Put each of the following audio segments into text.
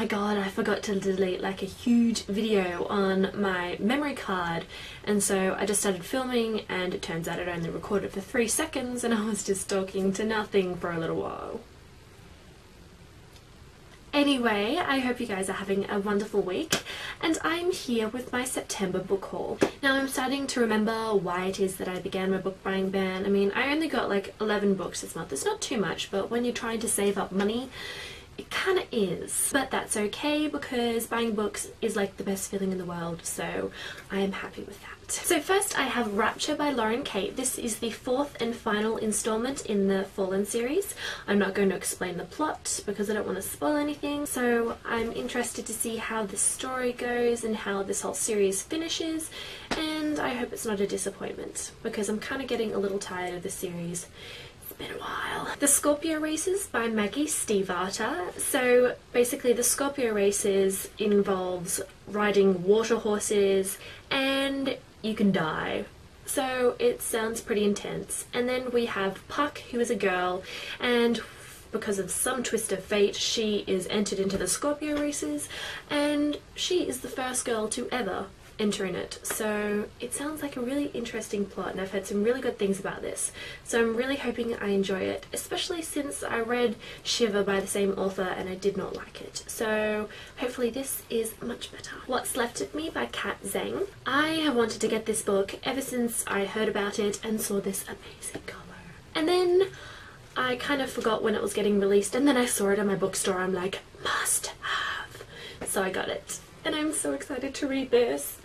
my god, I forgot to delete like a huge video on my memory card, and so I just started filming, and it turns out it only recorded for 3 seconds and I was just talking to nothing for a little while. Anyway, I hope you guys are having a wonderful week, and I'm here with my September book haul. Now I'm starting to remember why it is that I began my book buying ban. I mean, I only got like 11 books this month. It's not too much, but when you're trying to save up money, it kind of is. But that's okay, because buying books is like the best feeling in the world, so I am happy with that. So first I have Rapture by Lauren Kate. This is the 4th and final installment in the Fallen series. I'm not going to explain the plot because I don't want to spoil anything, so I'm interested to see how the story goes and how this whole series finishes, and I hope it's not a disappointment because I'm kind of getting a little tired of the series. It's been a while. The Scorpio Races by Maggie, Stiefvater. So basically the Scorpio Races involves riding water horses and you can die. So it sounds pretty intense. And then we have Puck, who is a girl, and because of some twist of fate she is entered into the Scorpio Races, and she is the first girl to ever enter in it. So it sounds like a really interesting plot, and I've heard some really good things about this, so I'm really hoping I enjoy it, especially since I read Shiver by the same author and I did not like it, so hopefully this is much better. What's Left of Me by Zhang. I have wanted to get this book ever since I heard about it and saw this amazing cover, and then I kind of forgot when it was getting released, and then I saw it in my bookstore. I'm like, must have, so I got it, and I'm so excited to read this.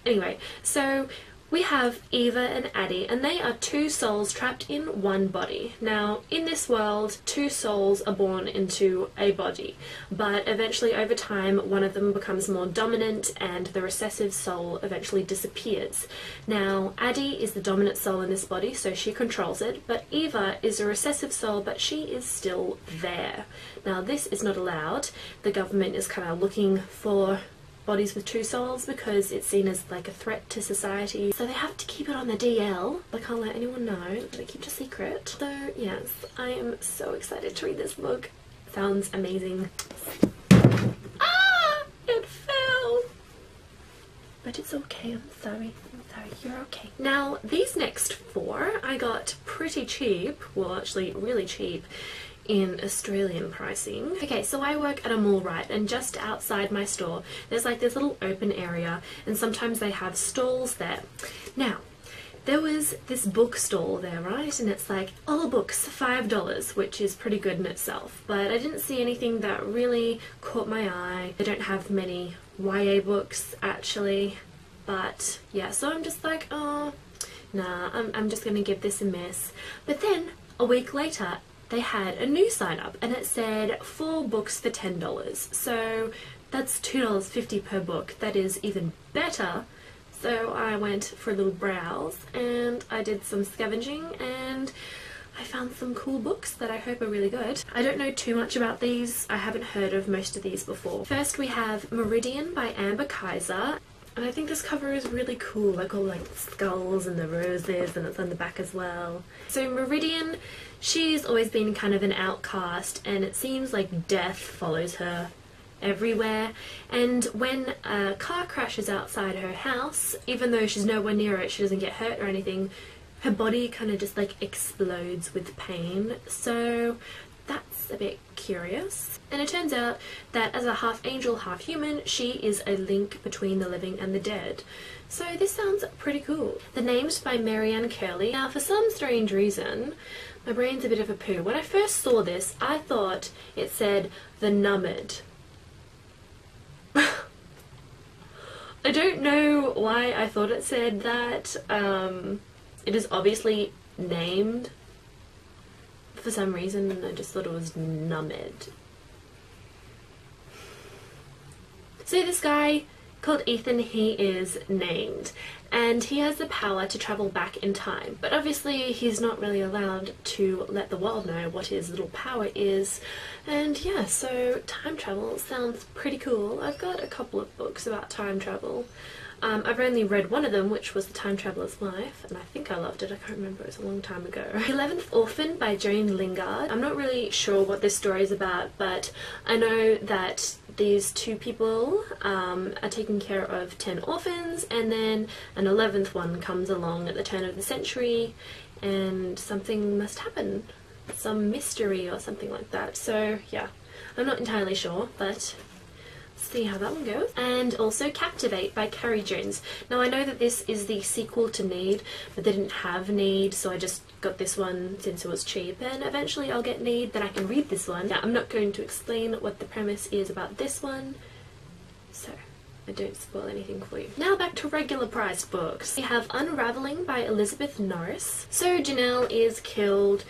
Anyway, so we have Eva and Addie, and they are 2 souls trapped in one body. Now, in this world, 2 souls are born into a body, but eventually over time one of them becomes more dominant and the recessive soul eventually disappears. Now, Addie is the dominant soul in this body, so she controls it, but Eva is a recessive soul, but she is still there. Now, this is not allowed. The government is kind of looking for bodies with 2 souls because it's seen as like a threat to society, so they have to keep it on the DL. They can't let anyone know, they keep it a secret. So yes, I am so excited to read this book. Sounds amazing. Ah! It fell! But it's okay, I'm sorry, you're okay. Now, these next 4 I got pretty cheap, well actually really cheap, in Australian pricing. Okay, so I work at a mall, right, and just outside my store there's like this little open area, and sometimes they have stalls there. Now, there was this book stall there, right, and it's like all books $5, which is pretty good in itself, but I didn't see anything that really caught my eye. They don't have many YA books actually, but yeah, so I'm just like, oh nah, I'm just gonna give this a miss. But then a week later they had a new sign up and it said 4 books for $10, so that's $2.50 per book. That is even better. So I went for a little browse and I did some scavenging and I found some cool books that I hope are really good. I don't know too much about these. I haven't heard of most of these before. First we have Meridian by Kizer. And I think this cover is really cool, like all like skulls and the roses, and it's on the back as well. So Meridian, she's always been kind of an outcast, and it seems like death follows her everywhere. And when a car crashes outside her house, even though she's nowhere near it, she doesn't get hurt or anything, her body kind of just like explodes with pain. So that's a bit curious. And it turns out that as a half angel, half human, she is a link between the living and the dead. So this sounds pretty cool. The Name's by Marianne Curley. Now, for some strange reason, my brain's a bit of a poo. When I first saw this, I thought it said The Numbed. I don't know why I thought it said that. It is obviously named for some reason, and I just thought it was Numbed. So this guy called Ethan, he is named, and he has the power to travel back in time, but obviously he's not really allowed to let the world know what his little power is. And yeah, so time travel sounds pretty cool. I've got a couple of books about time travel. I've only read one of them, which was The Time Traveler's Wife, and I think I loved it. I can't remember, it was a long time ago. 11th Orphan by Joan Lingard. I'm not really sure what this story is about, but I know that these 2 people are taking care of 10 orphans, and then an 11th one comes along at the turn of the century and something must happen. Some mystery or something like that. So yeah, I'm not entirely sure, but see how that one goes. And also Captivate by Carrie Jones. Now I know that this is the sequel to Need, but they didn't have Need, so I just got this one since it was cheap, and eventually I'll get Need, then I can read this one. Now I'm not going to explain what the premise is about this one, so I don't spoil anything for you. Now back to regular priced books. We have Unravelling by Elizabeth Norris. So Janelle is killed.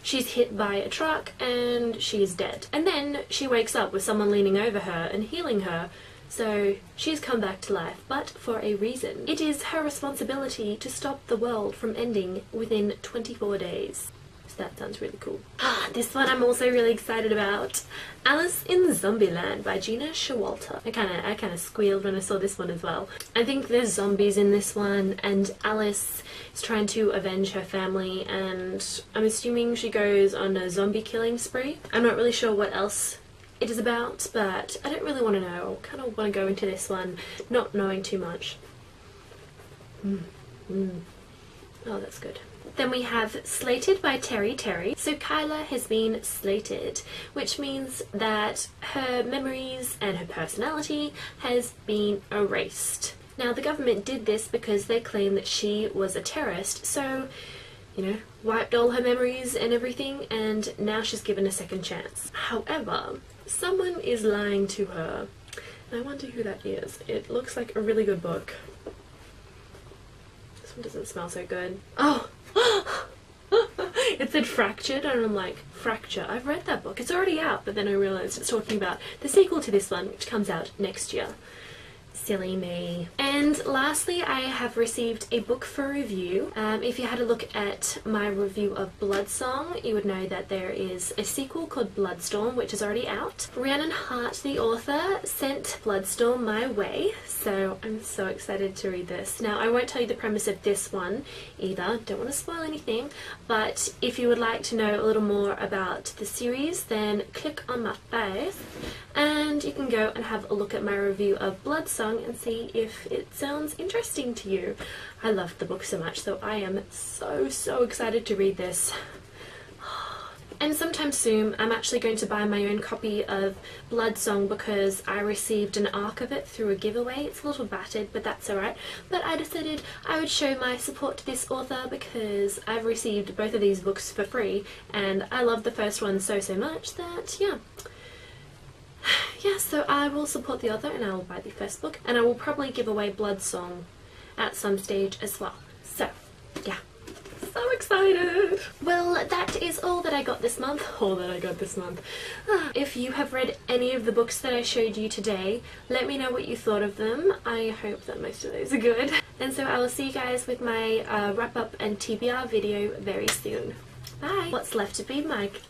She's hit by a truck and she's dead. And then she wakes up with someone leaning over her and healing her. So she's come back to life, but for a reason. It is her responsibility to stop the world from ending within 24 days. So that sounds really cool. This one I'm also really excited about. Alice in Zombieland by Gina Showalter. I kind of squealed when I saw this one as well. I think there's zombies in this one, and Alice is trying to avenge her family, and I'm assuming she goes on a zombie killing spree. I'm not really sure what else it is about, but I don't really want to know. I kind of want to go into this one not knowing too much. Oh, that's good. Then we have Slated by Teri. So Kyla has been slated, which means that her memories and her personality has been erased. Now the government did this because they claim that she was a terrorist, so, you know, wiped all her memories and everything, and now she's given a second chance. However, someone is lying to her, and I wonder who that is. It looks like a really good book. This one doesn't smell so good. Oh! It said Fractured, and I'm like, Fracture, I've read that book, it's already out, but then I realised it's talking about the sequel to this one, which comes out next year. Silly me. And lastly, I have received a book for review. If you had a look at my review of Bloodsong, you would know that there is a sequel called Bloodstorm, which is already out. Rhiannon Hart, the author, sent Bloodstorm my way, so I'm so excited to read this. Now, I won't tell you the premise of this one either, don't want to spoil anything, but if you would like to know a little more about the series, then click on my face and you can go and have a look at my review of Bloodsong and see if it sounds interesting to you. I loved the book so much, so I am so excited to read this. And sometime soon I'm actually going to buy my own copy of Bloodsong because I received an arc of it through a giveaway. It's a little battered, but that's alright. But I decided I would show my support to this author because I've received both of these books for free and I love the first one so much that, yeah. Yeah, so I will support the author and I will buy the first book, and I will probably give away Bloodsong at some stage as well. So, yeah. So excited! Well, that is all that I got this month. If you have read any of the books that I showed you today, let me know what you thought of them. I hope that most of those are good. And so I will see you guys with my wrap-up and TBR video very soon. Bye! What's left to be Mike?